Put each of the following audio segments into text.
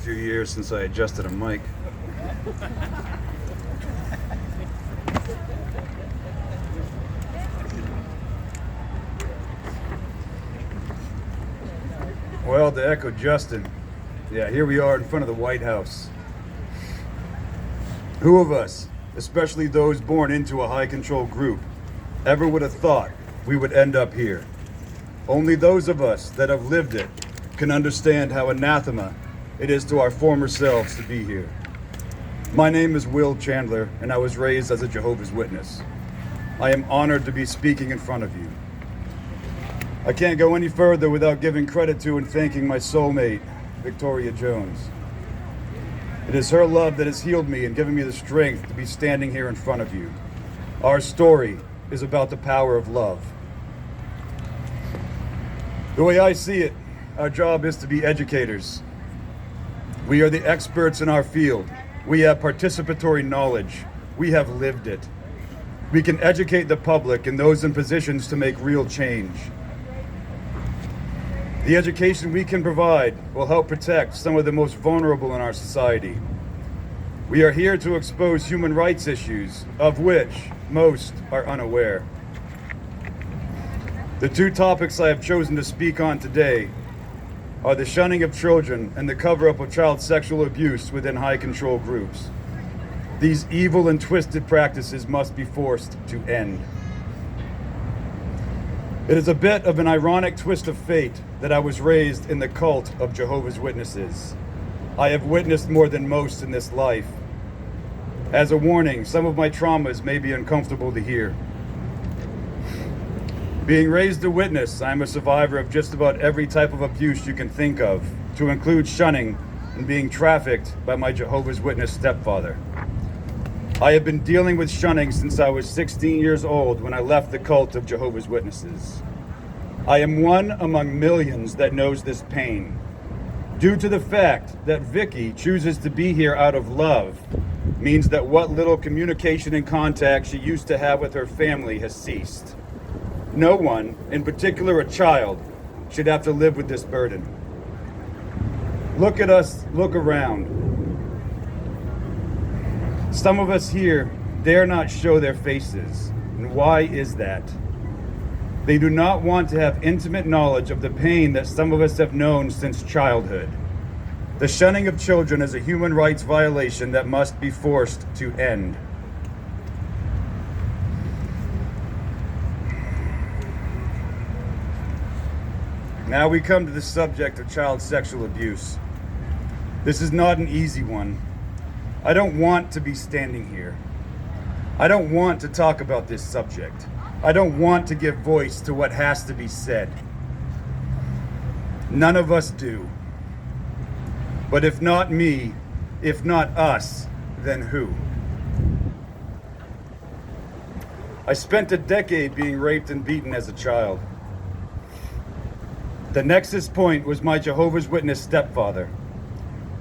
few years since I adjusted a mic. Well, to echo Justin, yeah, here we are in front of the White House. Who of us, especially those born into a high control group, ever would have thought we would end up here? Only those of us that have lived it can understand how anathema it is to our former selves to be here. My name is Will Chandler, and I was raised as a Jehovah's Witness. I am honored to be speaking in front of you. I can't go any further without giving credit to and thanking my soulmate, Victoria Jones. It is her love that has healed me and given me the strength to be standing here in front of you. Our story is about the power of love. The way I see it, our job is to be educators. We are the experts in our field. We have participatory knowledge. We have lived it. We can educate the public and those in positions to make real change. The education we can provide will help protect some of the most vulnerable in our society. We are here to expose human rights issues, of which most are unaware. The two topics I have chosen to speak on today are the shunning of children and the cover-up of child sexual abuse within high control groups. These evil and twisted practices must be forced to end. It is a bit of an ironic twist of fate that I was raised in the cult of Jehovah's Witnesses. I have witnessed more than most in this life. As a warning, some of my traumas may be uncomfortable to hear. Being raised a witness, I am a survivor of just about every type of abuse you can think of, to include shunning and being trafficked by my Jehovah's Witness stepfather. I have been dealing with shunning since I was 16 years old when I left the cult of Jehovah's Witnesses. I am one among millions that knows this pain. Due to the fact that Vicky chooses to be here out of love, means that what little communication and contact she used to have with her family has ceased. No one, in particular a child, should have to live with this burden. Look at us, look around. Some of us here dare not show their faces. And why is that? They do not want to have intimate knowledge of the pain that some of us have known since childhood. The shunning of children is a human rights violation that must be forced to end. Now we come to the subject of child sexual abuse. This is not an easy one. I don't want to be standing here. I don't want to talk about this subject. I don't want to give voice to what has to be said. None of us do. But if not me, if not us, then who? I spent a decade being raped and beaten as a child. The nexus point was my Jehovah's Witness stepfather.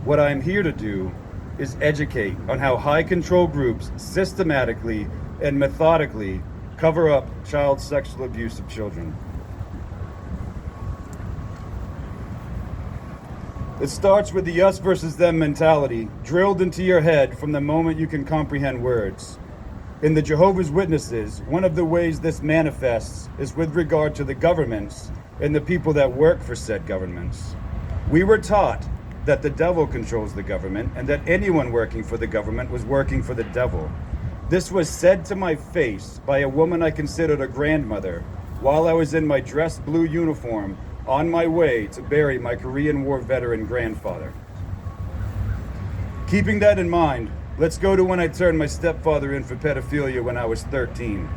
What I am here to do is educate on how high control groups systematically and methodically cover up child sexual abuse of children. It starts with the us versus them mentality drilled into your head from the moment you can comprehend words. In the Jehovah's Witnesses, one of the ways this manifests is with regard to the governments and the people that work for said governments. We were taught that the devil controls the government and that anyone working for the government was working for the devil. This was said to my face by a woman I considered a grandmother while I was in my dress blue uniform on my way to bury my Korean War veteran grandfather. Keeping that in mind, let's go to when I turned my stepfather in for pedophilia when I was 13.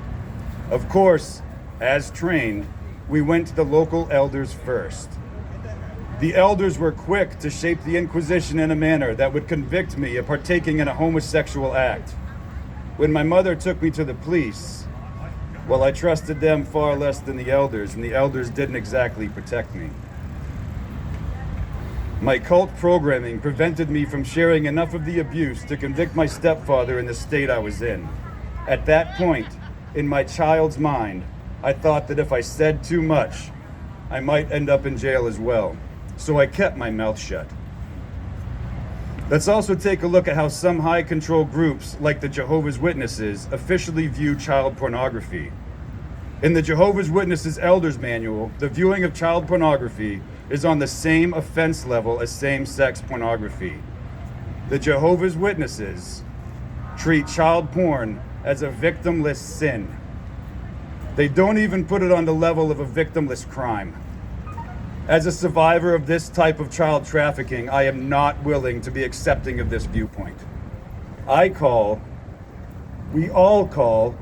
Of course, as trained, we went to the local elders first. The elders were quick to shape the Inquisition in a manner that would convict me of partaking in a homosexual act. When my mother took me to the police, well, I trusted them far less than the elders, and the elders didn't exactly protect me. My cult programming prevented me from sharing enough of the abuse to convict my stepfather in the state I was in. At that point, in my child's mind, I thought that if I said too much, I might end up in jail as well. So I kept my mouth shut. Let's also take a look at how some high control groups, like the Jehovah's Witnesses, officially view child pornography. In the Jehovah's Witnesses Elders Manual, the viewing of child pornography is on the same offense level as same-sex pornography. The Jehovah's Witnesses treat child porn as a victimless sin. They don't even put it on the level of a victimless crime. As a survivor of this type of child trafficking, I am not willing to be accepting of this viewpoint. We all call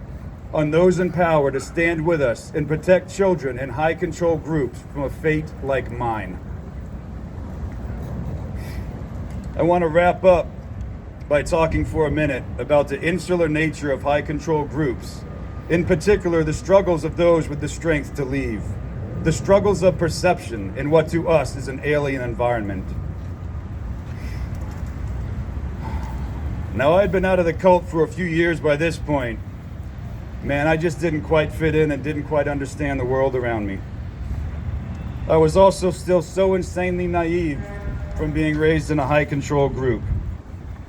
on those in power to stand with us and protect children in high control groups from a fate like mine. I want to wrap up by talking for a minute about the insular nature of high control groups, in particular the struggles of those with the strength to leave. The struggles of perception in what to us is an alien environment. Now, I'd been out of the cult for a few years by this point. Man, I just didn't quite fit in and didn't quite understand the world around me. I was also still so insanely naive from being raised in a high control group,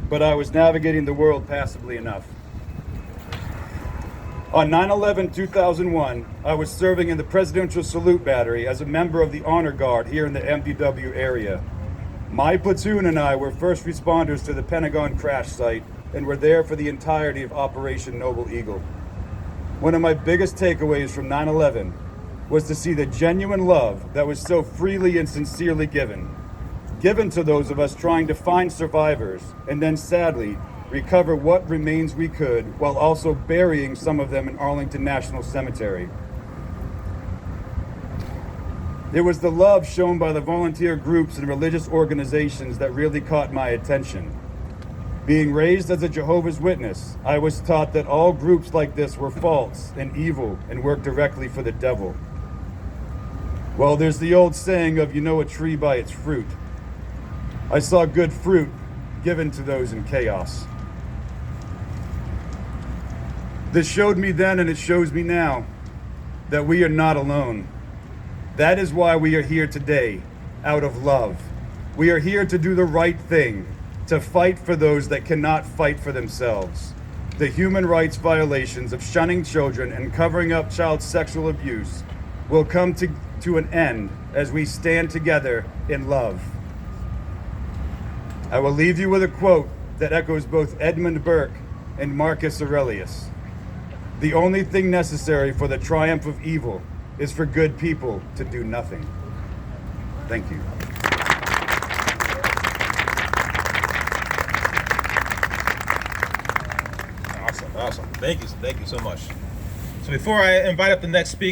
but I was navigating the world passably enough. On 9/11/2001, I was serving in the Presidential Salute Battery as a member of the Honor Guard here in the MDW area. My platoon and I were first responders to the Pentagon crash site and were there for the entirety of Operation Noble Eagle. One of my biggest takeaways from 9/11 was to see the genuine love that was so freely and sincerely given to those of us trying to find survivors and then sadly recover what remains we could, while also burying some of them in Arlington National Cemetery. It was the love shown by the volunteer groups and religious organizations that really caught my attention. Being raised as a Jehovah's Witness, I was taught that all groups like this were false and evil and worked directly for the devil. Well, there's the old saying of, you know a tree by its fruit. I saw good fruit given to those in chaos. This showed me then, and it shows me now, that we are not alone. That is why we are here today, out of love. We are here to do the right thing, to fight for those that cannot fight for themselves. The human rights violations of shunning children and covering up child sexual abuse will come to an end as we stand together in love. I will leave you with a quote that echoes both Edmund Burke and Marcus Aurelius. The only thing necessary for the triumph of evil is for good people to do nothing. Thank you. Awesome. Thank you so much. So before I invite up the next speaker,